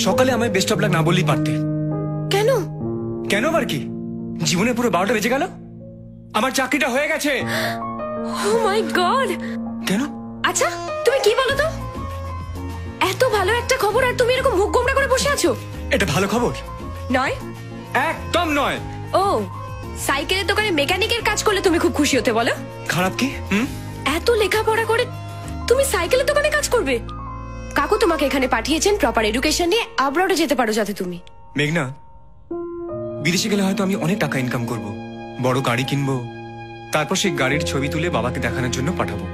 সকালে আমায় best of luck না বললেই পারতে। কেন? কেন আবার কি? জীবনে পুরো 12টা বেজে গেল, আমার চাকরিটা হয়ে গেছে। ও মাই গড। কেন? আচ্ছা তুমি কি বলো তো, এত ভালো একটা খবর আর তুমি এরকম মুখ গোমড়া করে বসে আছো। এটা ভালো খবর নয়? একদম নয়। ও, সাইকেলের দোকানে মেকানিকের কাজ করলে তুমি খুব খুশি হতে বলো? খারাপ কি? এত লেখাপড়া করে তুমি সাইকেলের দোকানে কাজ করবে? কাকু তোমাকে এখানে পাঠিয়েছেন প্রপার এডুকেশন নিয়ে আব্রডে যেতে পারো যাতে তুমি। মেঘনা, বিদেশে গেলে হয়তো আমি অনেক টাকা ইনকাম করব, বড় গাড়ি কিনবো, তারপর সেই গাড়ির ছবি তুলে বাবাকে দেখানোর জন্য পাঠাবো।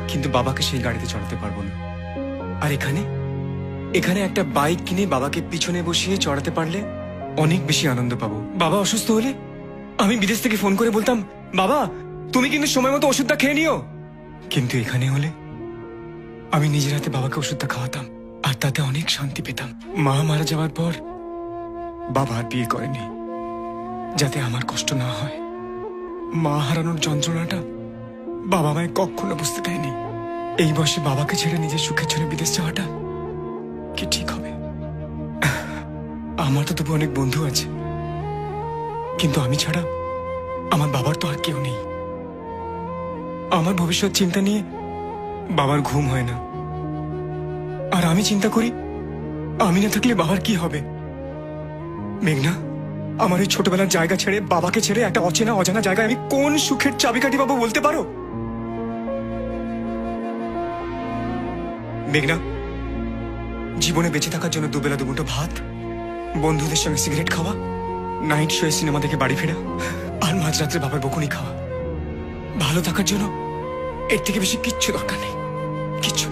কিন্তু বাবাকে সেই গাড়িতে চড়াতে পারবো না। আর এখানে এখানে একটা বাইক কিনে বাবাকে পিছনে বসিয়ে চড়াতে পারলে অনেক বেশি আনন্দ পাবো। বাবা অসুস্থ হলে আমি বিদেশ থেকে ফোন করে বলতাম, বাবা তুমি কিন্তু সময় মতো ওষুধটা খেয়ে নিও। কিন্তু এখানে হলে আমি নিজের হাতে বাবাকে ওষুধটা খাওয়াতাম, আর তাতে অনেক শান্তি পেতাম। মা মারা যাওয়ার পর বাবা আর বিয়ে করেনি, যাতে আমার কষ্ট না হয়। মা হারানোর যন্ত্রণাটা বাবা মায় কখনো বুঝতে দেয়নি। এই বয়সে বাবাকে ছেড়ে নিজের সুখের জন্য বিদেশ যাওয়াটা কি ঠিক হবে? আমার তো তবু অনেক বন্ধু আছে, কিন্তু আমি ছাড়া আমার বাবার তো আর কেউ নেই। আমার ভবিষ্যৎ চিন্তা নিয়ে বাবার ঘুম হয় না, আর আমি চিন্তা করি আমি না থাকলে বাবার কি হবে। মেঘনা, আমার এই ছোটবেলার জায়গা ছেড়ে বাবাকে ছেড়ে একটা অচেনা অজানা জায়গায় আমি কোন সুখের চাবিকাঠি পাবো বলতে পারো? মেঘনা, জীবনে বেঁচে থাকার জন্য দুবেলা দুমুঠো ভাত, বন্ধুদের সঙ্গে সিগারেট খাওয়া, নাইট শোয়ে সিনেমা দেখে বাড়ি ফেরা, আর মাঝরাত্রে বাবার বকুনি খাওয়া। ভালো থাকার জন্য এর থেকে বেশি কিচ্ছু দরকার নেই, কিচ্ছু।